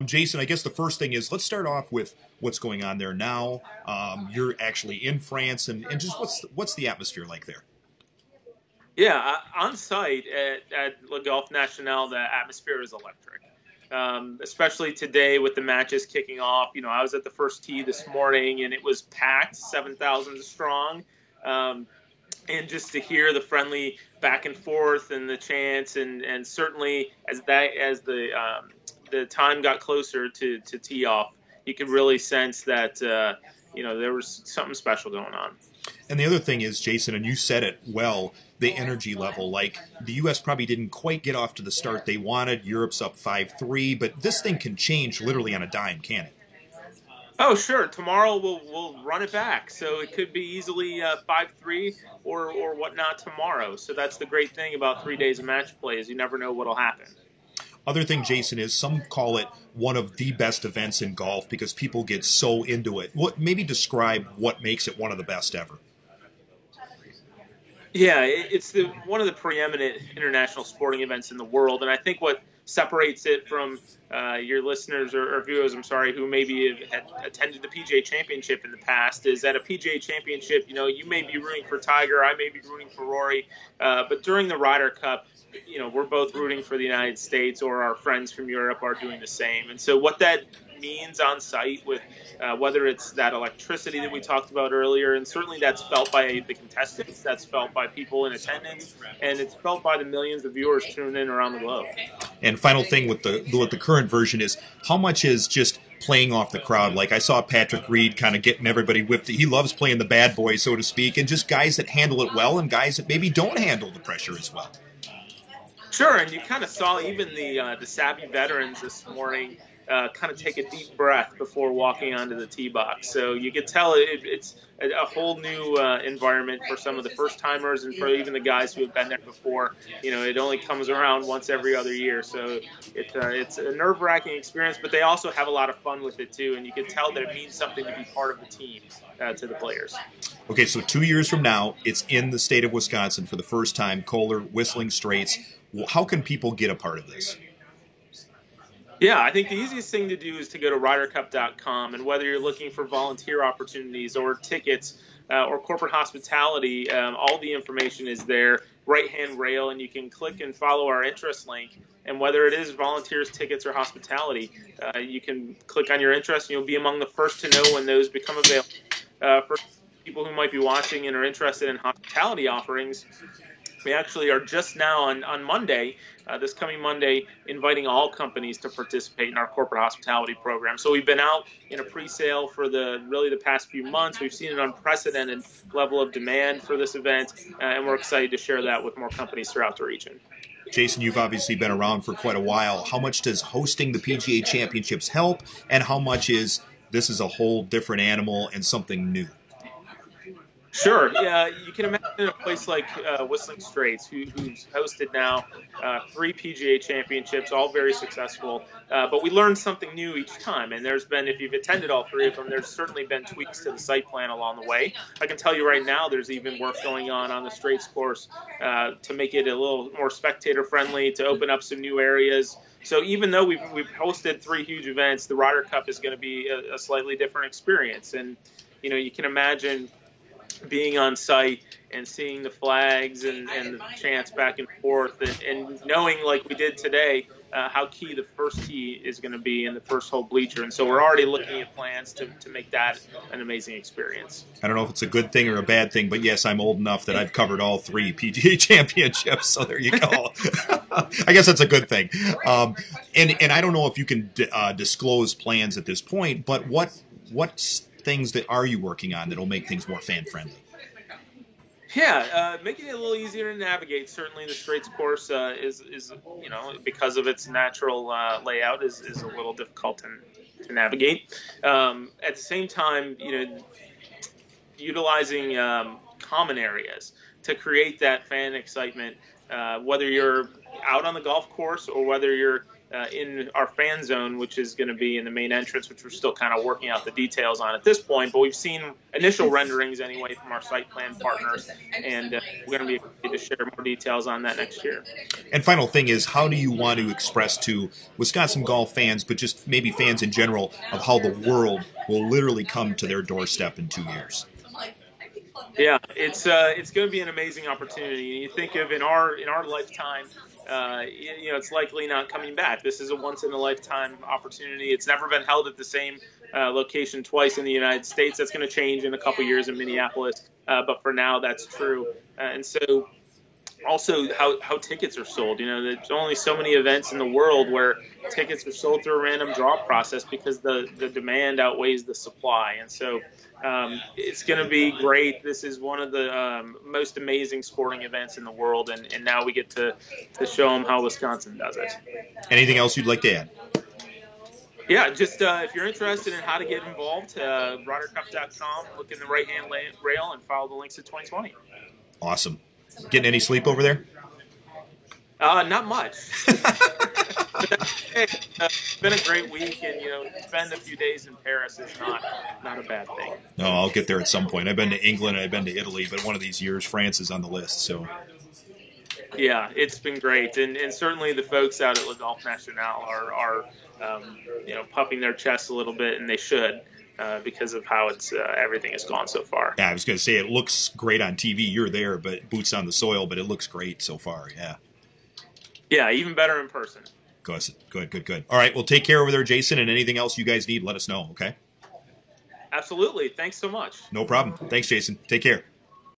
Jason, I guess the first thing is let's start off with what's going on there now. You're actually in France, and just what's the atmosphere like there? Yeah, on site at Le Golf National, the atmosphere is electric. Especially today with the matches kicking off. You know, I was at the first tee this morning and it was packed, 7,000 strong. And just to hear the friendly back and forth and the chants, and certainly as the time got closer to tee off, you could really sense that there was something special going on. And the other thing is, Jason, and you said it well, the energy level. Like, the U.S. probably didn't quite get off to the start they wanted. Europe's up 5-3, but this thing can change literally on a dime, can it? Oh, sure. Tomorrow we'll run it back. So it could be easily 5-3 or whatnot tomorrow. So that's the great thing about 3 days of match play is you never know what'll happen. Other thing, Jason, is some call it one of the best events in golf because people get so into it. Maybe describe what makes it one of the best ever. Yeah, it's one of the preeminent international sporting events in the world, and I think what separates it from your listeners or viewers, who maybe have attended the PGA Championship in the past, is at a PGA Championship, you may be rooting for Tiger, I may be rooting for Rory, but during the Ryder Cup, we're both rooting for the United States, or our friends from Europe are doing the same. And so what that means on site with whether it's that electricity that we talked about earlier, and certainly that's felt by the contestants, that's felt by people in attendance, and it's felt by the millions of viewers tuned in around the globe. And final thing with the current version is how much is just playing off the crowd. Like I saw Patrick Reed kind of getting everybody whipped. He loves playing the bad boy, so to speak, and just guys that handle it well and guys that maybe don't handle the pressure as well. Sure, and you kind of saw even the savvy veterans this morning kind of take a deep breath before walking onto the tee box. So you could tell it's a whole new environment for some of the first-timers and for even the guys who have been there before. It only comes around once every other year. So it's a nerve-wracking experience, but they also have a lot of fun with it too, and you can tell that it means something to be part of the team to the players. Okay, so 2 years from now, it's in the state of Wisconsin for the first time, Kohler, Whistling Straits. How can people get a part of this? Yeah, I think the easiest thing to do is to go to RyderCup.com, and whether you're looking for volunteer opportunities or tickets or corporate hospitality, all the information is there, right-hand rail, and you can click and follow our interest link. And whether it is volunteers, tickets, or hospitality, you can click on your interest, and you'll be among the first to know when those become available. For people who might be watching and are interested in hospitality offerings, we actually are just now on Monday, this coming Monday, inviting all companies to participate in our corporate hospitality program. So we've been out in a pre-sale for the past few months. We've seen an unprecedented level of demand for this event, and we're excited to share that with more companies throughout the region. Jason, you've obviously been around for quite a while. How much does hosting the PGA Championships help, and how much is this is a whole different animal and something new? Sure. Yeah, you can imagine a place like Whistling Straits, who's hosted now 3 PGA Championships, all very successful. But we learn something new each time. And there's been, if you've attended all 3 of them, there's certainly been tweaks to the site plan along the way. I can tell you right now there's even work going on the Straits course to make it a little more spectator-friendly, to open up some new areas. So even though we've hosted 3 huge events, the Ryder Cup is going to be a slightly different experience. And, you can imagine being on site and seeing the flags and the chants back and forth and knowing, like we did today, how key the first tee is going to be in the first hole bleacher. And so we're already looking at plans to make that an amazing experience. I don't know if it's a good thing or a bad thing, but yes, I'm old enough that I've covered all 3 PGA Championships, so there you go. I guess that's a good thing. And I don't know if you can disclose plans at this point, but what things that are you working on that will make things more fan-friendly? Yeah, making it a little easier to navigate. Certainly, the Straits course is because of its natural layout, is a little difficult to navigate. At the same time, utilizing common areas to create that fan excitement, whether you're out on the golf course or whether you're in our fan zone, which is going to be in the main entrance, which we're still kind of working out the details on at this point. But we've seen initial renderings anyway from our site plan partners, and we're going to be excited to share more details on that next year. And final thing is, how do you want to express to Wisconsin golf fans, but just maybe fans in general, of how the world will literally come to their doorstep in 2 years? Yeah, it's going to be an amazing opportunity. You think of in our lifetime, it's likely not coming back. This is a once in a lifetime opportunity. It's never been held at the same location twice in the United States. That's going to change in a couple years in Minneapolis, but for now, that's true. And so, also how tickets are sold. There's only so many events in the world where tickets are sold through a random draw process because the demand outweighs the supply. And so it's going to be great. This is one of the most amazing sporting events in the world, and now we get to show them how Wisconsin does it. Anything else you'd like to add? Yeah, just if you're interested in how to get involved, RyderCup.com, look in the right-hand rail and follow the links to 2020. Awesome. Getting any sleep over there? Not much. It's been a great week, and spend a few days in Paris is not a bad thing. No, I'll get there at some point. I've been to England and I've been to Italy, but one of these years France is on the list. So yeah, it's been great, and certainly the folks out at Le Golf National are puffing their chests a little bit, and they should. Because of how everything has gone so far. Yeah, I was going to say it looks great on TV. You're there, but boots on the soil, but it looks great so far. Yeah. Yeah, even better in person. Good. All right, well, take care over there, Jason, and anything else you guys need, let us know, okay? Absolutely. Thanks so much. No problem. Thanks, Jason. Take care.